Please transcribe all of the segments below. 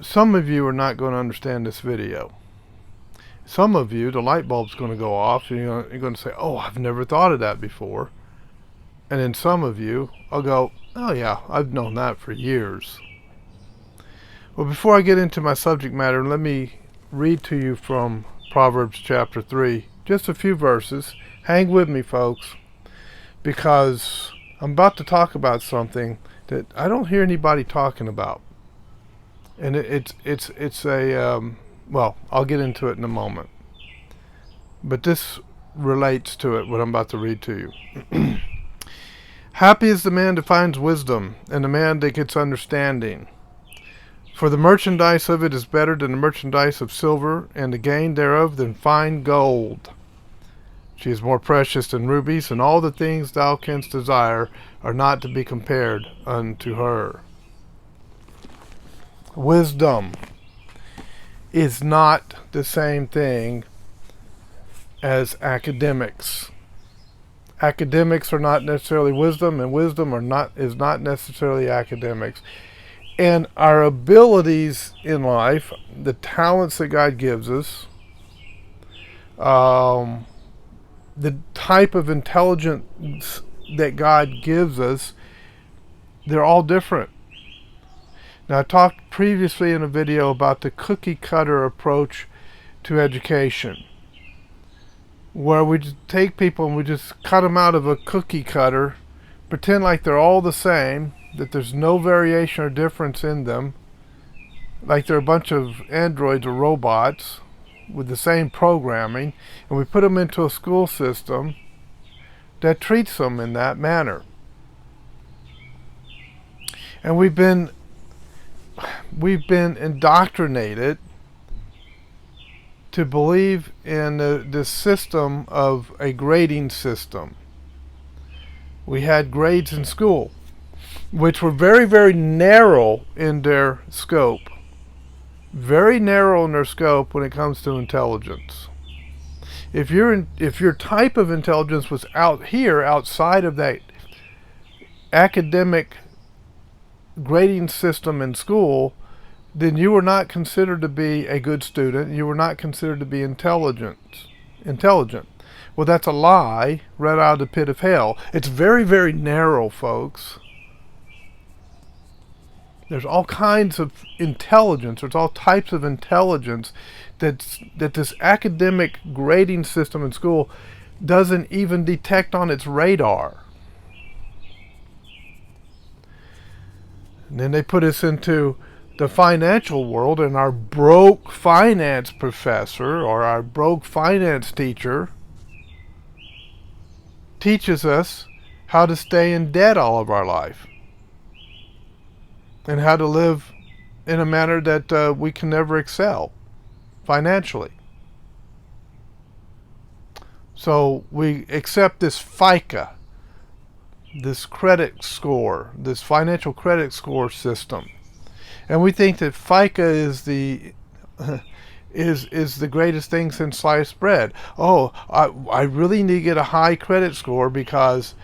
some of you are not going to understand this video. Some of you, the light bulb's going to go off, and you're going to say, oh, I've never thought of that before. And then some of you, I'll go, oh yeah, I've known that for years. Well, before I get into my subject matter, let me read to you from Proverbs chapter 3. Just a few verses. Hang with me, folks, because I'm about to talk about something that I don't hear anybody talking about. And it's a, well, I'll get into it in a moment. But this relates to it, what I'm about to read to you. Happy is the man that finds wisdom, and the man that gets understanding. For the merchandise of it is better than the merchandise of silver, and the gain thereof than fine gold. She is more precious than rubies, and all the things thou canst desire are not to be compared unto her. Wisdom is not the same thing as academics. Academics are not necessarily wisdom, and wisdom is not necessarily academics. And our abilities in life, the talents that God gives us, the type of intelligence that God gives us, they're all different. Now, I talked previously in a video about the cookie cutter approach to education, where we just take people and we just cut them out of a cookie cutter, pretend like they're all the same, that there's no variation or difference in them, like they're a bunch of androids or robots with the same programming, and we put them into a school system that treats them in that manner. And we've been indoctrinated to believe in the system of a grading system. We had grades in school, which were very, very narrow in their scope. Very narrow in their scope when it comes to intelligence. If your type of intelligence was out here, outside of that academic grading system in school, then you were not considered to be a good student. You were not considered to be intelligent. Well, that's a lie right out of the pit of hell. It's very, very narrow, folks. There's all kinds of intelligence. There's all types of intelligence that this academic grading system in school doesn't even detect on its radar. And then they put us into the financial world, and our broke finance professor or our broke finance teacher teaches us how to stay in debt all of our life and how to live in a manner that we can never excel financially. So we accept this FICA, this credit score, this financial credit score system. And we think that FICA is the is the greatest thing since sliced bread. Oh, I really need to get a high credit score because,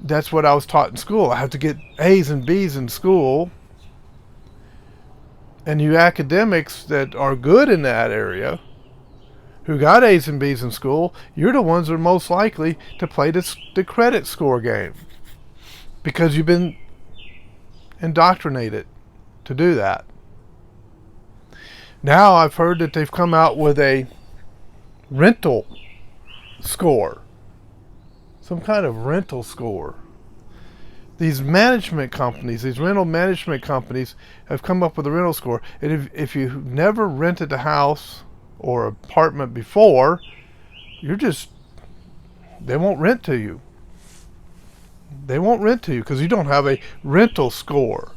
that's what I was taught in school. I have to get A's and B's in school. And you academics that are good in that area, who got A's and B's in school, you're the ones that are most likely to play the credit score game, because you've been indoctrinated to do that. Now I've heard that they've come out with a rental score, some kind of rental score. These management companies, these rental management companies have come up with a rental score. And if you've never rented a house or apartment before, they won't rent to you. They won't rent to you because you don't have a rental score.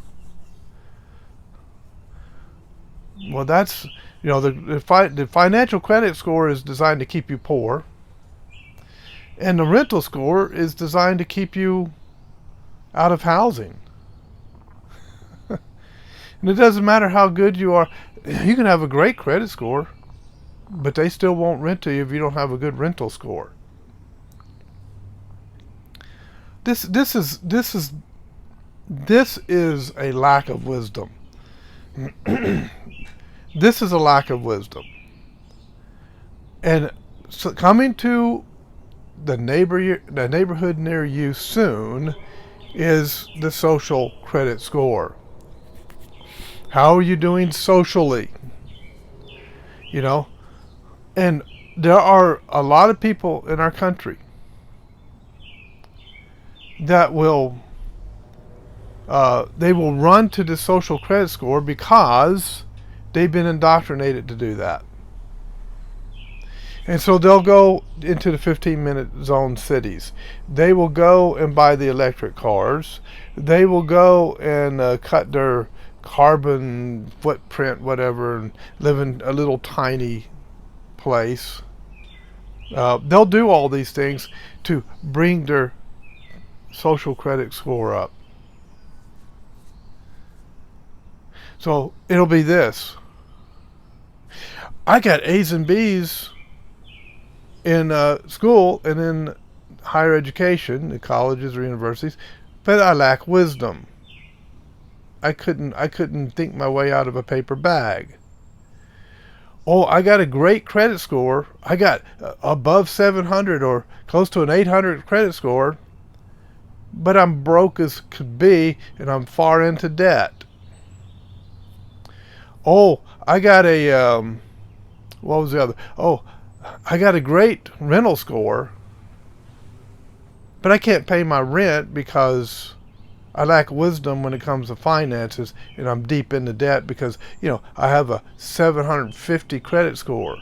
Well, that's, the financial credit score is designed to keep you poor, and the rental score is designed to keep you out of housing. And it doesn't matter how good you are. You can have a great credit score, but they still won't rent to you if you don't have a good rental score. This is a lack of wisdom. This is a lack of wisdom. And so coming to the neighborhood near you soon is the social credit score. How are you doing socially? You know, and there are a lot of people in our country that they will run to the social credit score because they've been indoctrinated to do that. And so they'll go into the 15-minute zone cities. They will go and buy the electric cars. They will go and cut their carbon footprint, whatever, and live in a little tiny place. They'll do all these things to bring their social credit score up. So it'll be this. I got A's and B's in school and in higher education, in colleges or universities, but I lack wisdom. I couldn't think my way out of a paper bag. Oh, I got a great credit score. I got above 700 or close to an 800 credit score, but I'm broke as could be and I'm far into debt. Oh, I got a what was the other? Oh, I got a great rental score, but I can't pay my rent because I lack wisdom when it comes to finances, and I'm deep into debt because, I have a 750 credit score,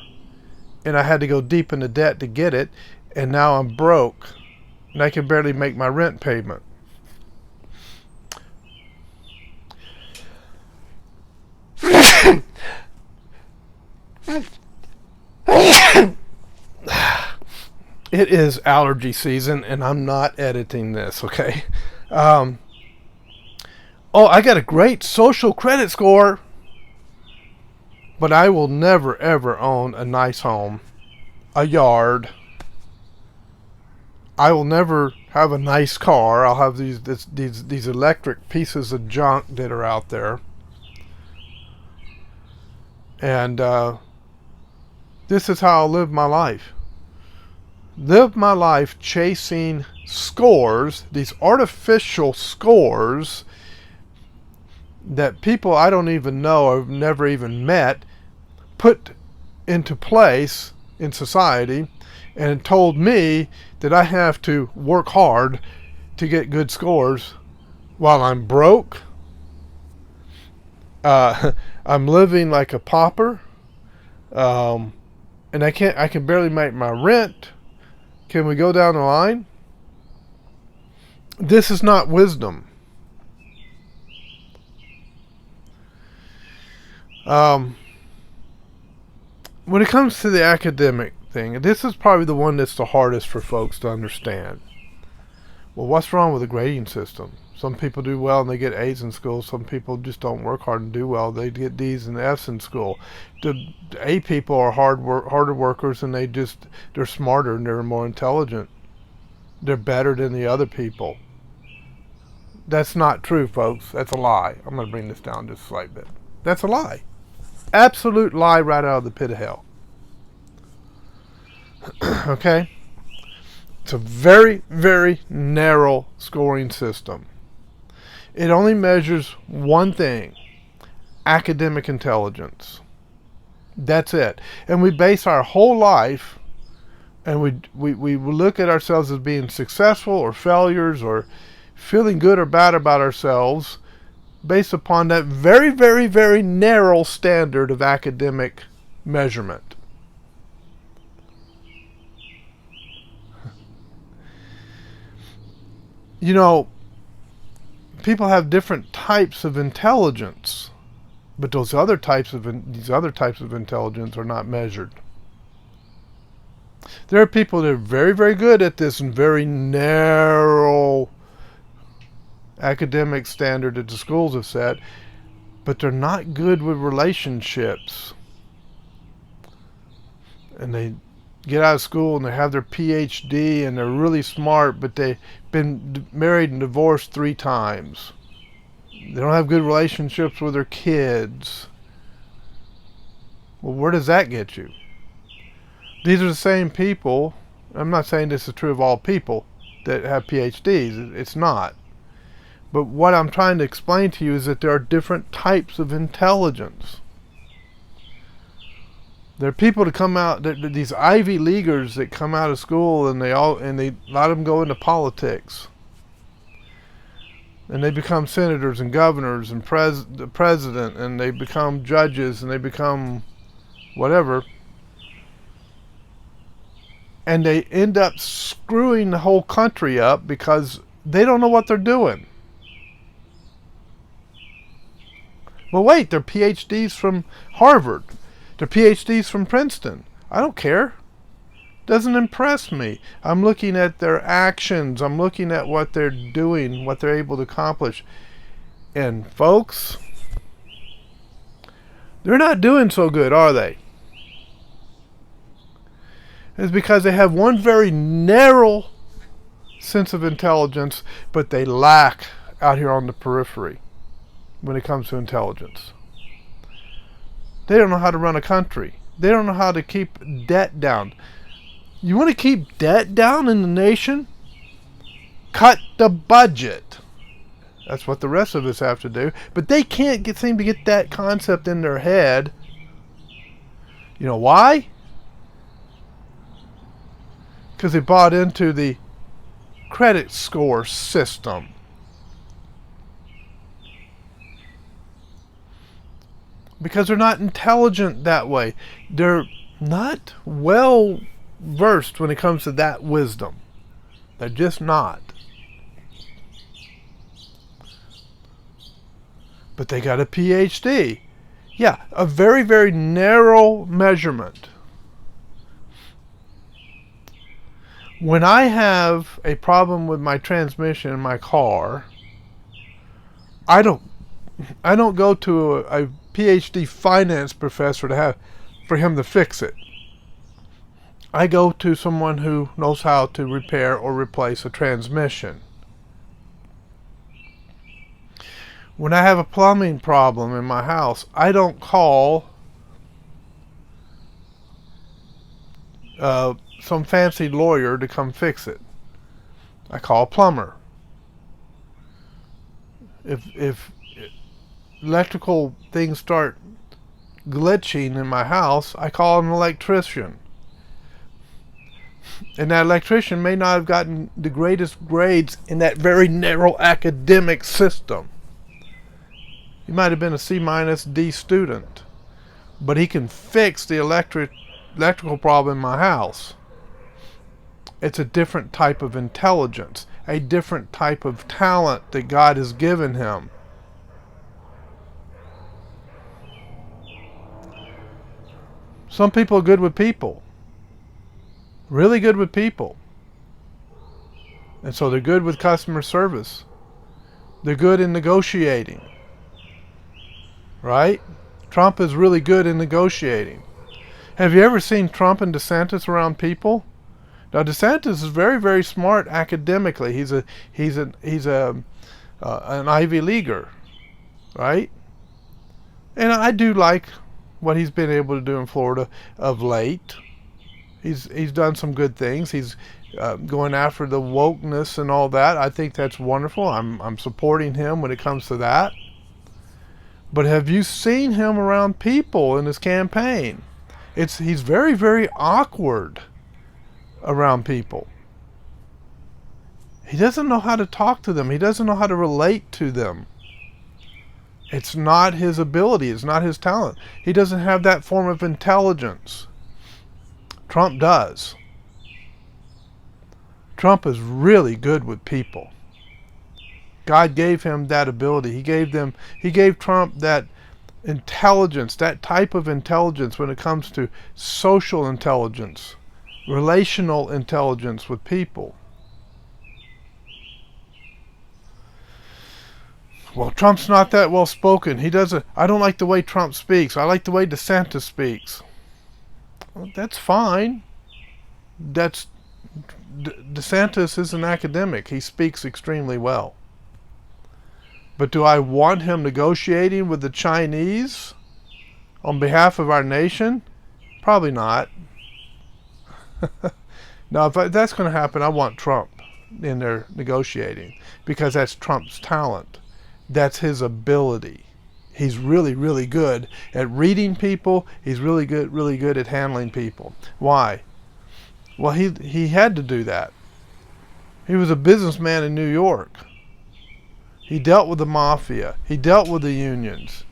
and I had to go deep into debt to get it, and now I'm broke, and I can barely make my rent payment. It is allergy season, and I'm not editing this, okay? Oh, I got a great social credit score, but I will never, ever own a nice home, a yard. I will never have a nice car. I'll have these electric pieces of junk that are out there. And this is how I'll live my life. Live my life chasing scores, these artificial scores that people I don't even know or have never even met put into place in society and told me that I have to work hard to get good scores while I'm broke. I'm living like a pauper, and I can barely make my rent. Can we go down the line? This is not wisdom. When it comes to the academic thing, this is probably the one that's the hardest for folks to understand. Well, what's wrong with the grading system? Some people do well and they get A's in school. Some people just don't work hard and do well. They get D's and F's in school. The A people are harder workers, and they're smarter and they're more intelligent. They're better than the other people. That's not true, folks. That's a lie. I'm going to bring this down just a slight bit. That's a lie. Absolute lie right out of the pit of hell. Okay? It's a very, very narrow scoring system. It only measures one thing: academic intelligence. That's it. And we base our whole life, and we look at ourselves as being successful or failures or feeling good or bad about ourselves based upon that very, very, very narrow standard of academic measurement. People have different types of intelligence, but these other types of intelligence are not measured. There are people that are very, very good at this and very narrow academic standard that the schools have set, but they're not good with relationships. And they get out of school and they have their PhD and they're really smart, but they've been married and divorced 3 times. They don't have good relationships with their kids. Well, where does that get you? These are the same people. I'm not saying this is true of all people that have PhDs. It's not. But what I'm trying to explain to you is that there are different types of intelligence. There are people that come out, these Ivy Leaguers that come out of school, and they let them go into politics, and they become senators and governors and the president, and they become judges, and they become whatever, and they end up screwing the whole country up because they don't know what they're doing. Well, wait, they're PhDs from Harvard. They're PhDs from Princeton. I don't care. Doesn't impress me. I'm looking at their actions. I'm looking at what they're doing, what they're able to accomplish. And folks, they're not doing so good, are they? It's because they have one very narrow sense of intelligence, but they lack out here on the periphery when it comes to intelligence. They don't know how to run a country. They don't know how to keep debt down. You want to keep debt down in the nation? Cut the budget. That's what the rest of us have to do. But they can't seem to get that concept in their head. You know why? Because they bought into the credit score system. Because they're not intelligent that way. They're not well versed when it comes to that wisdom. They're just not. But they got a PhD. Yeah, a very, very narrow measurement. When I have a problem with my transmission in my car, I don't go to a PhD finance professor for him to fix it. I go to someone who knows how to repair or replace a transmission. When I have a plumbing problem in my house, I don't call some fancy lawyer to come fix it. I call a plumber. If electrical things start glitching in my house, I call an electrician. And that electrician may not have gotten the greatest grades in that very narrow academic system. He might have been a C-D student, but he can fix the electrical problem in my house. It's a different type of intelligence, a different type of talent that God has given him. Some people are good with people. Really good with people. And so they're good with customer service. They're good in negotiating. Right? Trump is really good in negotiating. Have you ever seen Trump and DeSantis around people? Now DeSantis is very, very smart academically. He's an Ivy Leaguer, right? And I do like what he's been able to do in Florida of late. He's done some good things. He's going after the wokeness and all that. I think that's wonderful. I'm supporting him when it comes to that. But have you seen him around people in his campaign? He's very, very awkward around people. He doesn't know how to talk to them. He doesn't know how to relate to them. It's not his ability. It's not his talent. He doesn't have that form of intelligence. Trump does. Trump is really good with people. God gave him that ability. He gave Trump that intelligence, that type of intelligence when it comes to social intelligence, relational intelligence with people. Well, Trump's not that well spoken. I don't like the way Trump speaks. I like the way DeSantis speaks. Well, that's fine. DeSantis is an academic. He speaks extremely well. But do I want him negotiating with the Chinese on behalf of our nation? Probably not. Now, if that's going to happen, I want Trump in there negotiating, because that's Trump's talent. That's his ability. He's really, really good at reading people. He's really good at handling people. Why? Well, he had to do that. He was a businessman in New York. He dealt with the mafia. He dealt with the unions.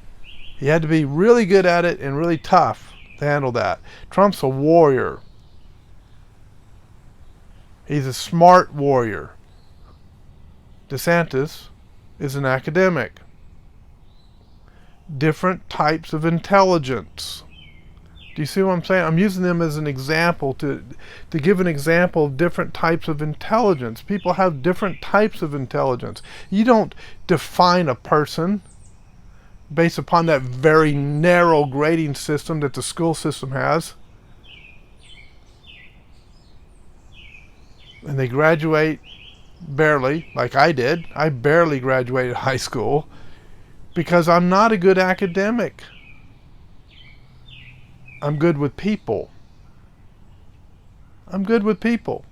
He had to be really good at it and really tough to handle that. Trump's a warrior. He's a smart warrior. DeSantis is an academic. Different types of intelligence. Do you see what I'm saying? I'm using them as an example to give an example of different types of intelligence. People have different types of intelligence. You don't define a person based upon that very narrow grading system that the school system has. And they graduate barely, like I did. I barely graduated high school because I'm not a good academic. I'm good with people. I'm good with people.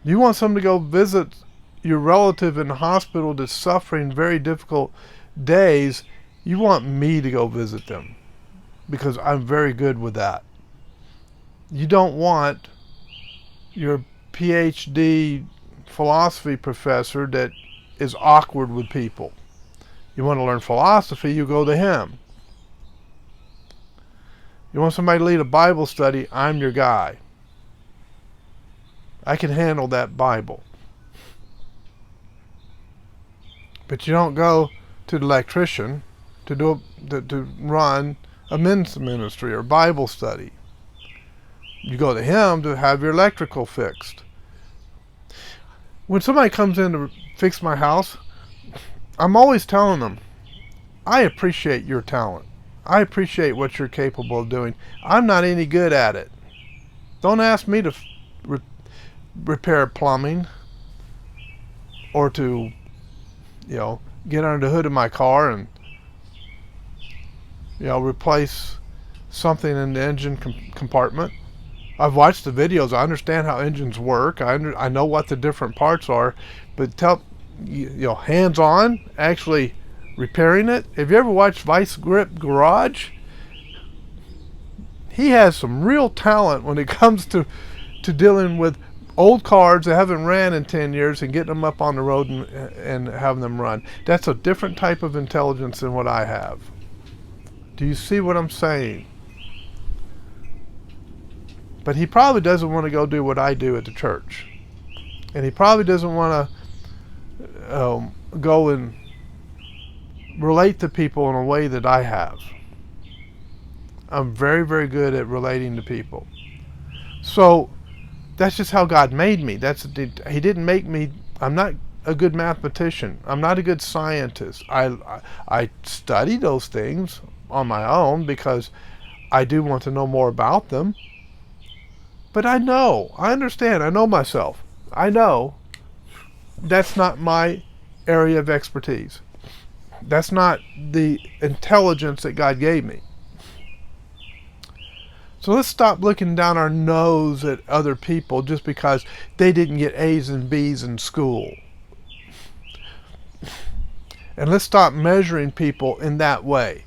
You want someone to go visit your relative in the hospital that's suffering very difficult days, you want me to go visit them because I'm very good with that. You don't want your PhD philosophy professor that is awkward with people. You want to learn philosophy, you go to him. You want somebody to lead a Bible study, I'm your guy. I can handle that Bible. But you don't go to the electrician to run a men's ministry or Bible study. You go to him to have your electrical fixed. When somebody comes in to fix my house, I'm always telling them, I appreciate your talent. I appreciate what you're capable of doing. I'm not any good at it. Don't ask me to repair plumbing or to, get under the hood of my car and, replace something in the engine compartment. I've watched the videos. I understand how engines work. I know what the different parts are, but hands-on, actually repairing it. Have you ever watched Vice Grip Garage? He has some real talent when it comes to dealing with old cars that haven't ran in 10 years and getting them up on the road and having them run. That's a different type of intelligence than what I have. Do you see what I'm saying? But he probably doesn't want to go do what I do at the church. And he probably doesn't want to go and relate to people in a way that I have. I'm very, very good at relating to people. So that's just how God made me. He didn't make me. I'm not a good mathematician. I'm not a good scientist. I study those things on my own because I do want to know more about them. But I understand, I know myself. I know that's not my area of expertise. That's not the intelligence that God gave me. So let's stop looking down our nose at other people just because they didn't get A's and B's in school. And let's stop measuring people in that way.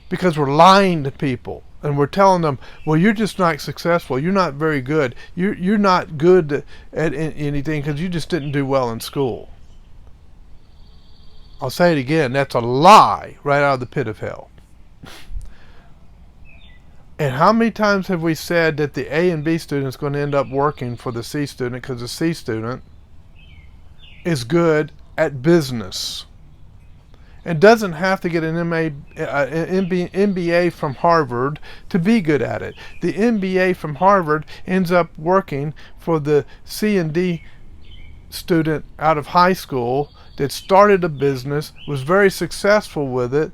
Because we're lying to people. And we're telling them, well, you're just not successful. You're not very good. You're not good at anything because you just didn't do well in school. I'll say it again. That's a lie right out of the pit of hell. And how many times have we said that the A and B student is going to end up working for the C student because the C student is good at business? And doesn't have to get an MBA from Harvard to be good at it. The MBA from Harvard ends up working for the C and D student out of high school that started a business, was very successful with it,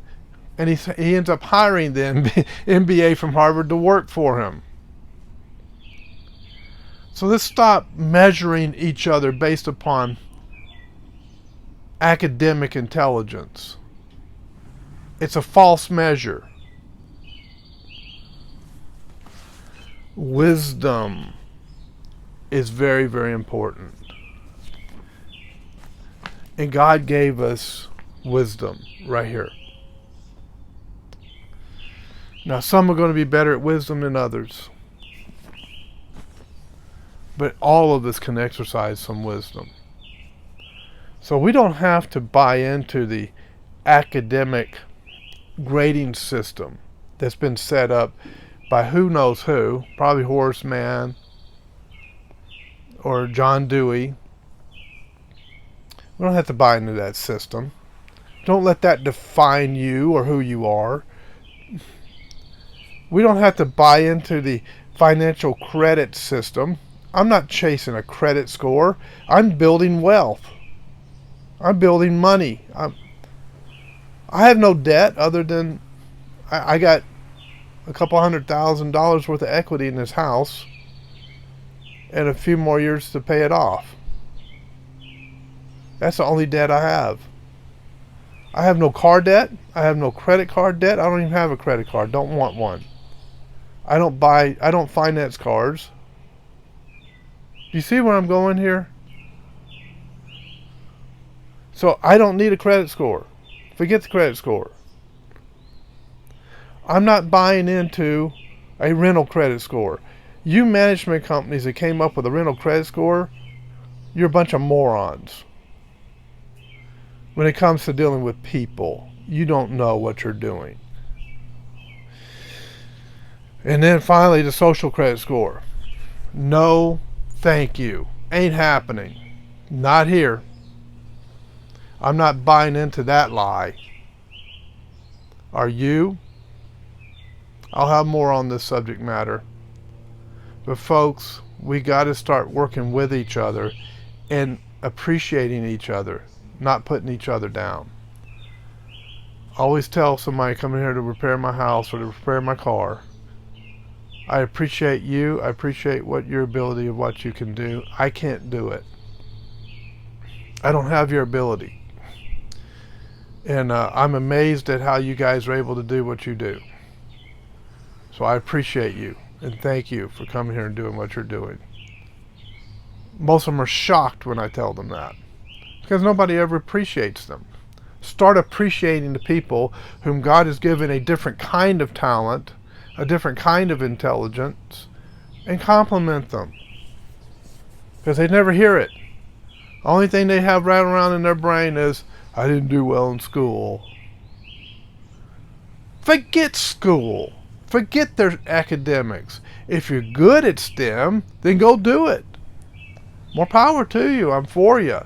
and he ends up hiring the MBA from Harvard to work for him. So let's stop measuring each other based upon academic intelligence. It's a false measure. Wisdom is very, very important. And God gave us wisdom right here. Now, some are going to be better at wisdom than others. But all of us can exercise some wisdom. So we don't have to buy into the academic grading system that's been set up by who knows who, probably Horace Mann or John Dewey. We don't have to buy into that system. Don't let that define you or who you are. We don't have to buy into the financial credit system. I'm not chasing a credit score. I'm building wealth. I'm building money. I have no debt other than I got a couple $100,000 worth of equity in this house and a few more years to pay it off. That's the only debt I have. I have no car debt. I have no credit card debt. I don't even have a credit card. Don't want one. I don't finance cars. Do you see where I'm going here? So I don't need a credit score. Forget the credit score. I'm not buying into a rental credit score. You management companies that came up with a rental credit score, you're a bunch of morons. When it comes to dealing with people, you don't know what you're doing. And then finally, the social credit score. No, thank you. Ain't happening. Not here. I'm not buying into that lie. Are you? I'll have more on this subject matter. But folks, we got to start working with each other and appreciating each other, not putting each other down. I always tell somebody coming here to repair my house or to repair my car, I appreciate you. I appreciate your ability of what you can do. I can't do it. I don't have your ability. And I'm amazed at how you guys are able to do what you do. So I appreciate you. And thank you for coming here and doing what you're doing. Most of them are shocked when I tell them that. Because nobody ever appreciates them. Start appreciating the people whom God has given a different kind of talent, a different kind of intelligence, and compliment them. Because they never hear it. The only thing they have right around in their brain is, I didn't do well in school. Forget school. Forget their academics. If you're good at STEM, then go do it. More power to you. I'm for you.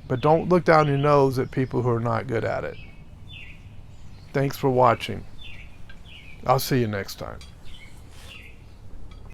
But don't look down your nose at people who are not good at it. Thanks for watching. I'll see you next time.